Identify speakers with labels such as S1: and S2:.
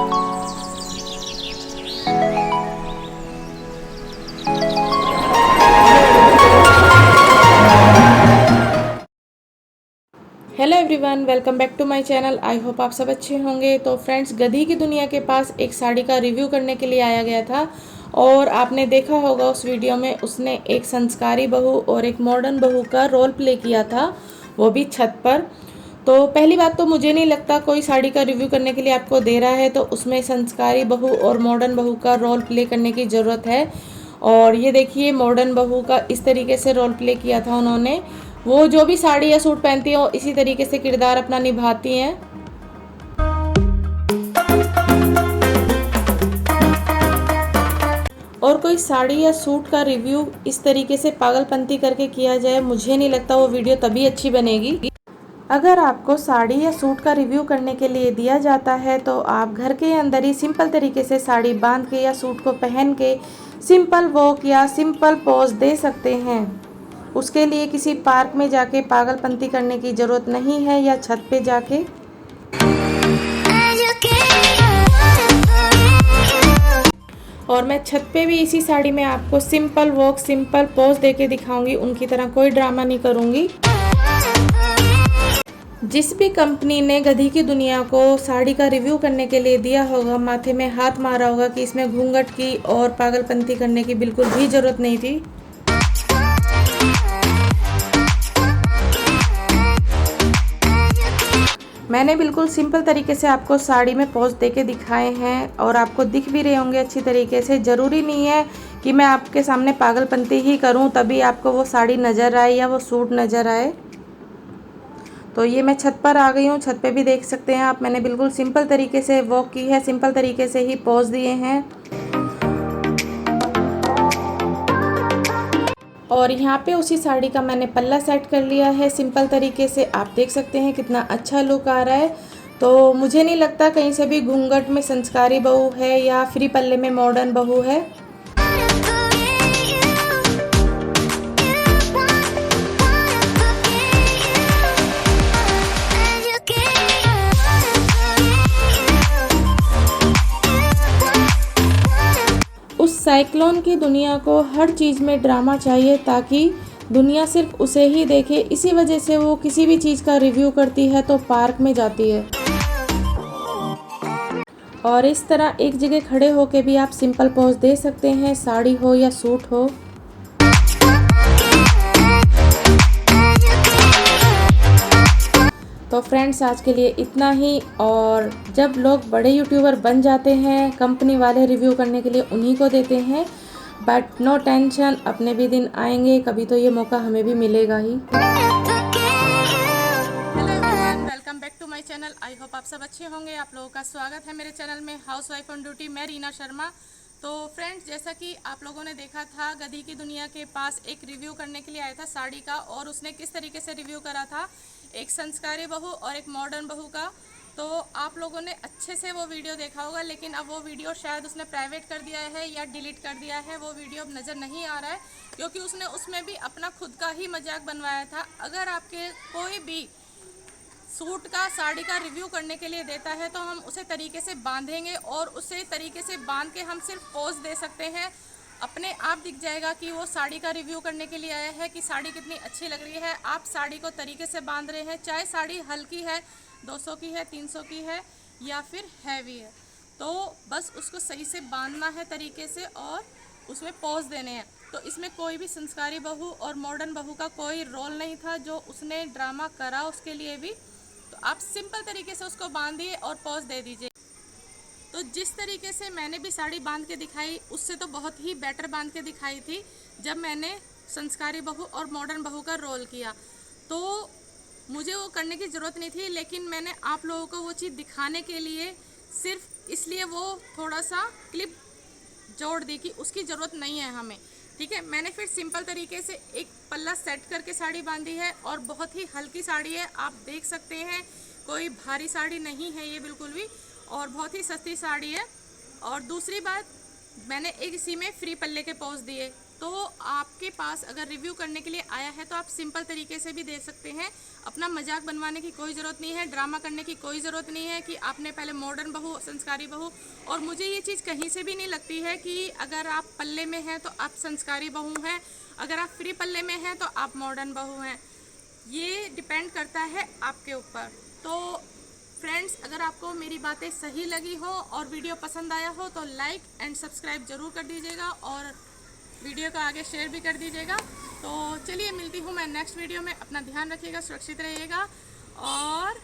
S1: Hello everyone, welcome back to my channel. I hope आप सब अच्छे होंगे। तो फ्रेंड्स, गधी की दुनिया के पास एक साड़ी का रिव्यू करने के लिए आया गया था और आपने देखा होगा उस वीडियो में उसने एक संस्कारी बहू और एक मॉडर्न बहू का रोल प्ले किया था, वो भी छत पर। तो पहली बात तो मुझे नहीं लगता कोई साड़ी का रिव्यू करने के लिए आपको दे रहा है तो उसमें संस्कारी बहू और मॉडर्न बहू का रोल प्ले करने की ज़रूरत है। और ये देखिए, मॉडर्न बहू का इस तरीके से रोल प्ले किया था उन्होंने। वो जो भी साड़ी या सूट पहनती हैं इसी तरीके से किरदार अपना निभाती हैं। और कोई साड़ी या सूट का रिव्यू इस तरीके से पागलपंती करके किया जाए, मुझे नहीं लगता वो वीडियो तभी अच्छी बनेगी। अगर आपको साड़ी या सूट का रिव्यू करने के लिए दिया जाता है तो आप घर के अंदर ही सिंपल तरीके से साड़ी बांध के या सूट को पहन के सिंपल वॉक या सिंपल पोज दे सकते हैं। उसके लिए किसी पार्क में जाके पागलपंती करने की ज़रूरत नहीं है या छत पे जाके। और मैं छत पे भी इसी साड़ी में आपको सिंपल वॉक सिंपल पोज देके दिखाऊंगी, उनकी तरह कोई ड्रामा नहीं करूंगी। जिस भी कंपनी ने गधी की दुनिया को साड़ी का रिव्यू करने के लिए दिया होगा, माथे में हाथ मारा होगा कि इसमें घूंघट की और पागलपंती करने की बिल्कुल भी ज़रूरत नहीं थी। मैंने बिल्कुल सिंपल तरीके से आपको साड़ी में पोज देके दिखाए हैं और आपको दिख भी रहे होंगे अच्छी तरीके से। ज़रूरी नहीं है कि मैं आपके सामने पागलपंती ही करूं तभी आपको वो साड़ी नज़र आए या वो सूट नज़र आए। तो ये मैं छत पर आ गई हूँ। छत पे भी देख सकते हैं आप, मैंने बिल्कुल सिंपल तरीके से वॉक की है, सिंपल तरीके से ही पोज दिए हैं। और यहाँ पे उसी साड़ी का मैंने पल्ला सेट कर लिया है सिंपल तरीके से। आप देख सकते हैं कितना अच्छा लुक आ रहा है। तो मुझे नहीं लगता कहीं से भी घूंघट में संस्कारी बहू है या फ्री पल्ले में मॉडर्न बहू है। उस साइक्लोन की दुनिया को हर चीज़ में ड्रामा चाहिए ताकि दुनिया सिर्फ उसे ही देखे। इसी वजह से वो किसी भी चीज़ का रिव्यू करती है तो पार्क में जाती है। और इस तरह एक जगह खड़े होके भी आप सिंपल पोज दे सकते हैं, साड़ी हो या सूट हो। तो फ्रेंड्स, आज के लिए इतना ही। और जब लोग बड़े यूट्यूबर बन जाते हैं, कंपनी वाले रिव्यू करने के लिए उन्हीं को देते हैं। बट नो टेंशन, अपने भी दिन आएंगे, कभी तो ये मौका हमें भी मिलेगा ही। Hello everyone, welcome back to my channel. I hope आप सब अच्छे होंगे। आप लोगों का स्वागत है मेरे चैनल में हाउस वाइफ ऑन ड्यूटी। मैं रीना शर्मा। तो फ्रेंड्स, जैसा कि आप लोगों ने देखा था, गधी की दुनिया के पास एक रिव्यू करने के लिए आया था साड़ी का, और उसने किस तरीके से रिव्यू करा था, एक संस्कारी बहू और एक मॉडर्न बहू का। तो आप लोगों ने अच्छे से वो वीडियो देखा होगा, लेकिन अब वो वीडियो शायद उसने प्राइवेट कर दिया है या डिलीट कर दिया है। वो वीडियो अब नज़र नहीं आ रहा है क्योंकि उसने उसमें भी अपना खुद का ही मजाक बनवाया था। अगर आपके कोई भी सूट का साड़ी का रिव्यू करने के लिए देता है तो हम उसे तरीके से बांधेंगे और उसे तरीके से बांध के हम सिर्फ पोज दे सकते हैं। अपने आप दिख जाएगा कि वो साड़ी का रिव्यू करने के लिए आया है कि साड़ी कितनी अच्छी लग रही है। आप साड़ी को तरीके से बांध रहे हैं, चाहे साड़ी हल्की है, 200 की है, 300 की है या फिर हैवी है, तो बस उसको सही से बांधना है तरीके से और उसमें पोज देने हैं। तो इसमें कोई भी संस्कारी बहू और मॉडर्न बहू का कोई रोल नहीं था जो उसने ड्रामा करा उसके लिए भी। तो आप सिंपल तरीके से उसको बांधिए और पोज दे दीजिए। तो जिस तरीके से मैंने भी साड़ी बांध के दिखाई, उससे तो बहुत ही बेटर बांध के दिखाई थी जब मैंने संस्कारी बहू और मॉडर्न बहू का रोल किया। तो मुझे वो करने की ज़रूरत नहीं थी, लेकिन मैंने आप लोगों को वो चीज़ दिखाने के लिए सिर्फ इसलिए वो थोड़ा सा क्लिप जोड़ दी कि उसकी ज़रूरत नहीं है हमें। ठीक है, मैंने फिर सिंपल तरीके से एक पल्ला सेट करके साड़ी बांधी है और बहुत ही हल्की साड़ी है, आप देख सकते हैं। कोई भारी साड़ी नहीं है ये बिल्कुल भी, और बहुत ही सस्ती साड़ी है। और दूसरी बात, मैंने एक इसी में फ्री पल्ले के पोज दिए तो आपके पास अगर रिव्यू करने के लिए आया है तो आप सिंपल तरीके से भी दे सकते हैं। अपना मजाक बनवाने की कोई ज़रूरत नहीं है, ड्रामा करने की कोई ज़रूरत नहीं है कि आपने पहले मॉडर्न बहू, संस्कारी बहू। और मुझे ये चीज़ कहीं से भी नहीं लगती है कि अगर आप पल्ले में हैं तो आप संस्कारी बहू हैं, अगर आप फ्री पल्ले में हैं तो आप मॉडर्न बहू हैं। ये डिपेंड करता है आपके ऊपर। तो फ्रेंड्स, अगर आपको मेरी बातें सही लगी हो और वीडियो पसंद आया हो तो लाइक एंड सब्सक्राइब ज़रूर कर दीजिएगा और वीडियो को आगे शेयर भी कर दीजिएगा। तो चलिए, मिलती हूँ मैं नेक्स्ट वीडियो में। अपना ध्यान रखिएगा, सुरक्षित रहिएगा और